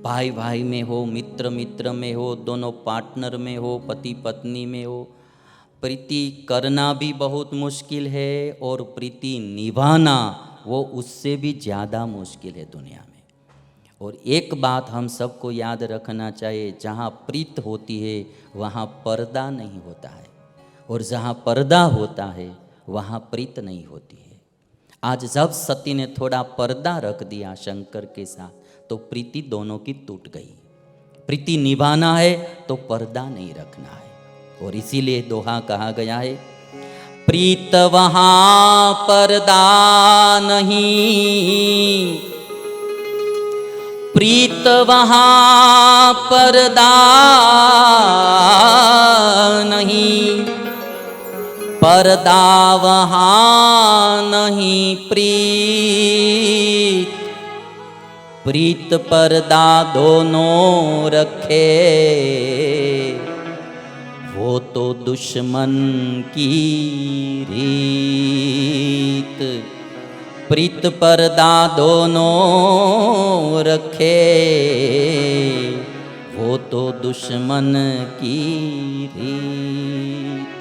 भाई भाई में हो, मित्र मित्र में हो, दोनों पार्टनर में हो, पति पत्नी में हो, प्रीति करना भी बहुत मुश्किल है और प्रीति निभाना वो उससे भी ज़्यादा मुश्किल है दुनिया में। और एक बात हम सबको याद रखना चाहिए, जहाँ प्रीत होती है वहाँ पर्दा नहीं होता है, और जहाँ पर्दा होता है वहाँ प्रीत नहीं होती है। आज जब सती ने थोड़ा पर्दा रख दिया शंकर के साथ, तो प्रीति दोनों की टूट गई। प्रीति निभाना है तो पर्दा नहीं रखना है, और इसीलिए दोहा कहा गया है, प्रीत वहाँ पर्दा नहीं, प्रीत वहाँ पर्दा नहीं, पर्दा वहाँ नहीं प्रीत, प्रीत पर्दा दोनों रखे, वो तो दुश्मन की रीत। प्रीत पर्दा दोनों रखे, वो तो दुश्मन की रीत।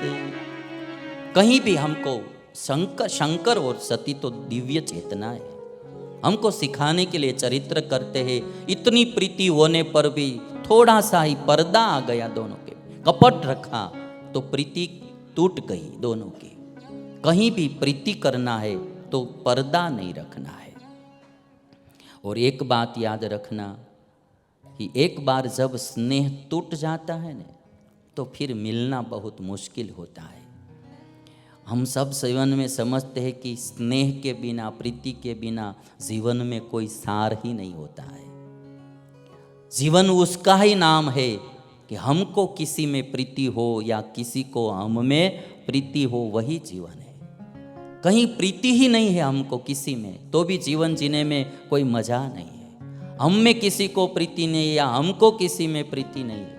कहीं भी हमको शंकर और सती तो दिव्य चेतना है, हमको सिखाने के लिए चरित्र करते हैं। इतनी प्रीति होने पर भी थोड़ा सा ही पर्दा आ गया दोनों के, कपट रखा तो प्रीति टूट गई दोनों की। कहीं भी प्रीति करना है तो पर्दा नहीं रखना है। और एक बात याद रखना कि एक बार जब स्नेह टूट जाता है ना, तो फिर मिलना बहुत मुश्किल होता है। हम सब जीवन में समझते हैं कि स्नेह के बिना, प्रीति के बिना जीवन में कोई सार ही नहीं होता है। जीवन उसका ही नाम है कि हमको किसी में प्रीति हो या किसी को हम में प्रीति हो, वही जीवन है। कहीं प्रीति ही नहीं है हमको किसी में, तो भी जीवन जीने में कोई मजा नहीं है। हम में किसी को प्रीति नहीं या हमको किसी में प्रीति नहीं है।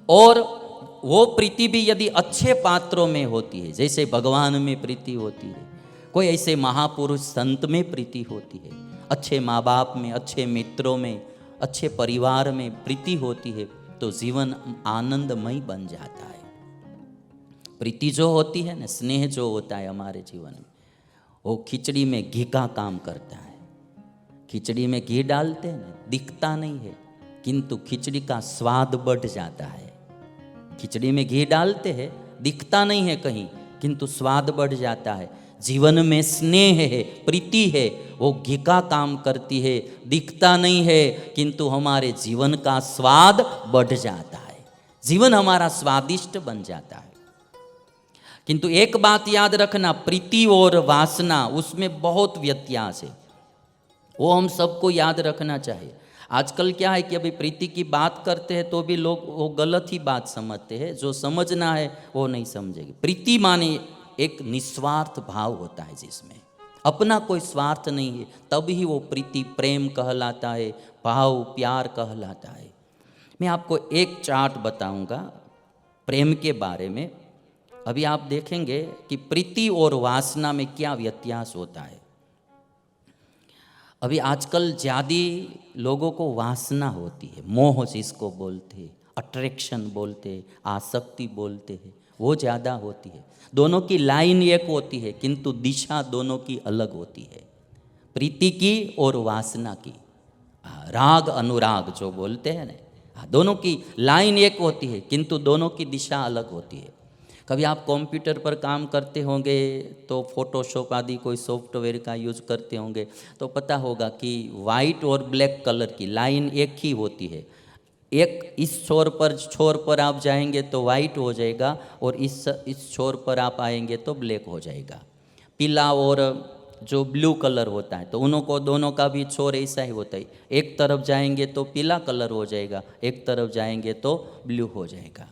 और वो प्रीति भी यदि अच्छे पात्रों में होती है, जैसे भगवान में प्रीति होती है, कोई ऐसे महापुरुष संत में प्रीति होती है, अच्छे माँ बाप में, अच्छे मित्रों में, अच्छे परिवार में प्रीति होती है, तो जीवन आनंदमय बन जाता है। प्रीति जो होती है ना, स्नेह जो होता है हमारे जीवन में, वो खिचड़ी में घी का काम करता है। खिचड़ी में घी डालते हैं ना, दिखता नहीं है, किंतु खिचड़ी का स्वाद बढ़ जाता है। खिचड़ी में घी डालते हैं, दिखता नहीं है कहीं, किंतु स्वाद बढ़ जाता है। जीवन में स्नेह है, प्रीति है, वो घी का काम करती है, दिखता नहीं है, किंतु हमारे जीवन का स्वाद बढ़ जाता है, जीवन हमारा स्वादिष्ट बन जाता है। किंतु एक बात याद रखना, प्रीति और वासना उसमें बहुत व्यत्यास है, वो हम सबको याद रखना चाहिए। आजकल क्या है कि अभी प्रीति की बात करते हैं तो भी लोग वो गलत ही बात समझते हैं, जो समझना है वो नहीं समझेंगे। प्रीति माने एक निस्वार्थ भाव होता है, जिसमें अपना कोई स्वार्थ नहीं है, तब ही वो प्रीति प्रेम कहलाता है, भाव प्यार कहलाता है। मैं आपको एक चार्ट बताऊंगा प्रेम के बारे में। अभी आप देखेंगे कि प्रीति और वासना में क्या व्यत्यास होता है। अभी आजकल ज़्यादा लोगों को वासना होती है, मोह जिसको बोलते हैं, अट्रैक्शन बोलते हैं, आसक्ति बोलते हैं, वो ज़्यादा होती है। दोनों की लाइन एक होती है, किंतु दिशा दोनों की अलग होती है, प्रीति की और वासना की। राग अनुराग जो बोलते हैं ना, दोनों की लाइन एक होती है, किंतु दोनों की दिशा अलग होती है। कभी आप कंप्यूटर पर काम करते होंगे तो फोटोशॉप आदि कोई सॉफ्टवेयर का यूज़ करते होंगे, तो पता होगा कि वाइट और ब्लैक कलर की लाइन एक ही होती है। एक इस छोर पर आप जाएंगे तो वाइट हो जाएगा, और इस छोर पर आप आएंगे तो ब्लैक हो जाएगा। पीला और जो ब्लू कलर होता है, तो दोनों का भी छोर ऐसा ही होता है। एक तरफ जाएंगे तो पीला कलर हो जाएगा, एक तरफ जाएंगे तो ब्लू हो जाएगा।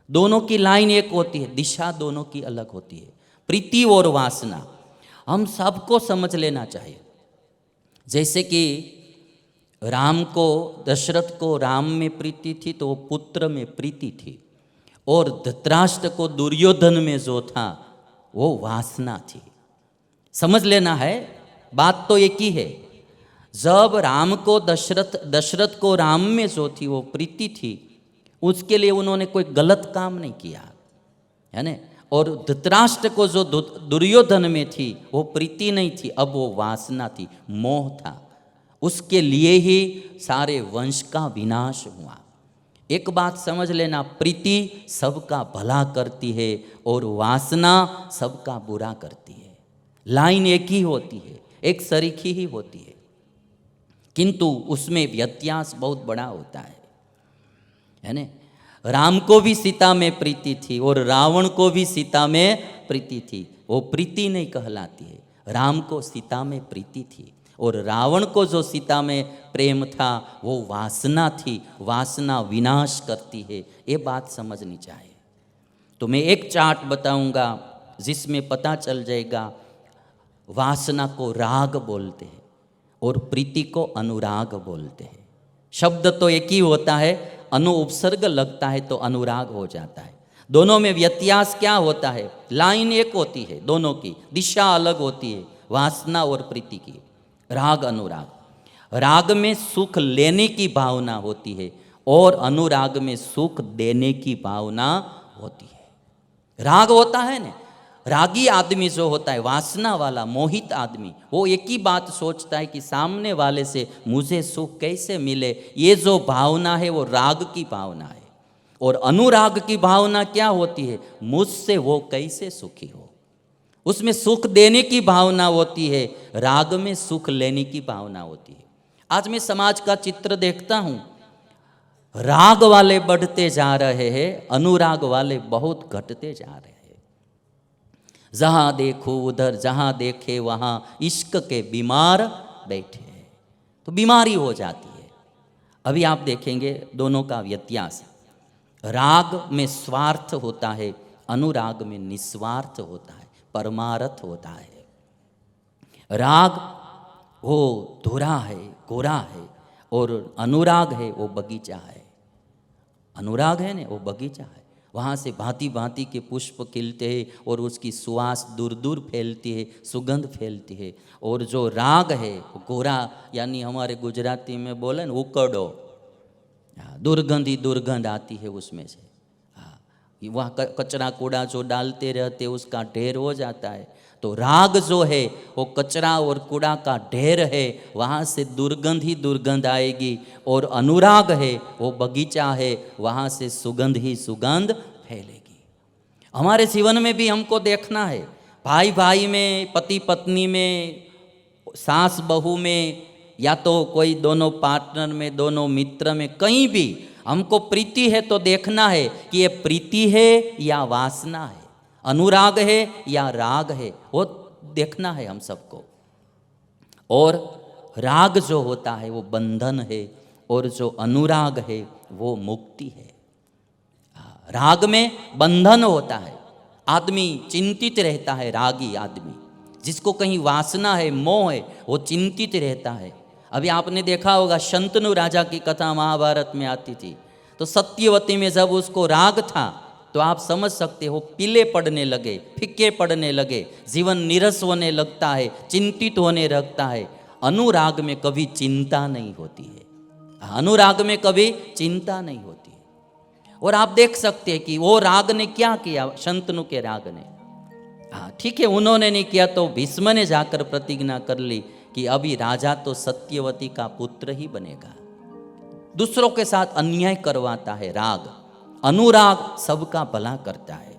दोनों की लाइन एक होती है, दिशा दोनों की अलग होती है। प्रीति और वासना हम सबको समझ लेना चाहिए। जैसे कि राम को, दशरथ को राम में प्रीति थी तो वो पुत्र में प्रीति थी, और धृतराष्ट्र को दुर्योधन में जो था वो वासना थी। समझ लेना है, बात तो एक ही है। जब राम को दशरथ को राम में जो थी वो प्रीति थी, उसके लिए उन्होंने कोई गलत काम नहीं किया, है ना। और धृतराष्ट्र को जो दुर्योधन में थी वो प्रीति नहीं थी, अब वो वासना थी, मोह था। उसके लिए ही सारे वंश का विनाश हुआ। एक बात समझ लेना, प्रीति सबका भला करती है और वासना सबका बुरा करती है। लाइन एक ही होती है, एक सरीखी ही होती है, किंतु उसमें व्यत्यास बहुत बड़ा होता है ना। राम को भी सीता में प्रीति थी और रावण को भी सीता में प्रीति थी, वो प्रीति नहीं कहलाती है। राम को सीता में प्रीति थी और रावण को जो सीता में प्रेम था वो वासना थी। वासना विनाश करती है, ये बात समझनी चाहिए। तो मैं एक चार्ट बताऊंगा जिसमें पता चल जाएगा। वासना को राग बोलते हैं और प्रीति को अनुराग बोलते हैं। शब्द तो एक ही होता है, अनु उपसर्ग लगता है तो अनुराग हो जाता है। दोनों में व्यत्यास क्या होता है? लाइन एक होती है, दोनों की दिशा अलग होती है, वासना और प्रीति की। राग अनुराग, राग में सुख लेने की भावना होती है और अनुराग में सुख देने की भावना होती है। राग होता है ना, रागी आदमी जो होता है, वासना वाला मोहित आदमी, वो एक ही बात सोचता है कि सामने वाले से मुझे सुख कैसे मिले। ये जो भावना है वो राग की भावना है। और अनुराग की भावना क्या होती है? मुझसे वो कैसे सुखी हो। उसमें सुख देने की भावना होती है, राग में सुख लेने की भावना होती है। आज मैं समाज का चित्र देखता हूँ, राग वाले बढ़ते जा रहे हैं, अनुराग वाले बहुत घटते जा रहे हैं। जहाँ देखो उधर, जहाँ देखे वहाँ इश्क के बीमार बैठे हैं, तो बीमारी हो जाती है। अभी आप देखेंगे दोनों का व्यत्यास। राग में स्वार्थ होता है, अनुराग में निस्वार्थ होता है, परमार्थ होता है। राग वो धुरा है, गोरा है, और अनुराग है वो बगीचा है। अनुराग है ना वो बगीचा है, वहाँ से भांति भांति के पुष्प खिलते हैं और उसकी सुवास दूर दूर फैलती है, सुगंध फैलती है। और जो राग है वो गोरा, यानी हमारे गुजराती में बोले ना उकड़ो, दुर्गंध ही दुर्गंध आती है उसमें से। वह कचरा कूड़ा जो डालते रहते उसका ढेर हो जाता है। तो राग जो है वो कचरा और कूड़ा का ढेर है, वहाँ से दुर्गंध ही दुर्गंध आएगी। और अनुराग है वो बगीचा है, वहाँ से सुगंध ही सुगंध फैलेगी। हमारे जीवन में भी हमको देखना है, भाई भाई में, पति पत्नी में, सास बहू में, या तो कोई दोनों पार्टनर में, दोनों मित्र में, कहीं भी हमको प्रीति है तो देखना है कि ये प्रीति है या वासना है, अनुराग है या राग है, वो देखना है हम सबको। और राग जो होता है वो बंधन है और जो अनुराग है वो मुक्ति है। राग में बंधन होता है, आदमी चिंतित रहता है। रागी आदमी जिसको कहीं वासना है, मोह है, वो चिंतित रहता है। अभी आपने देखा होगा शंतनु राजा की कथा महाभारत में आती थी, तो सत्यवती में जब उसको राग था तो आप समझ सकते हो, पीले पड़ने लगे, फीके पड़ने लगे, जीवन नीरस होने लगता है, चिंतित होने लगता है। अनुराग में कभी चिंता नहीं होती है, अनुराग में कभी चिंता नहीं होती है। और आप देख सकते हैं कि वो राग ने क्या किया, शंतनु के राग ने। हाँ ठीक है, उन्होंने नहीं किया तो भीष्म ने जाकर प्रतिज्ञा कर ली कि अभी राजा तो सत्यवती का पुत्र ही बनेगा। दूसरों के साथ अन्याय करवाता है राग। अनुराग सबका भला करता है।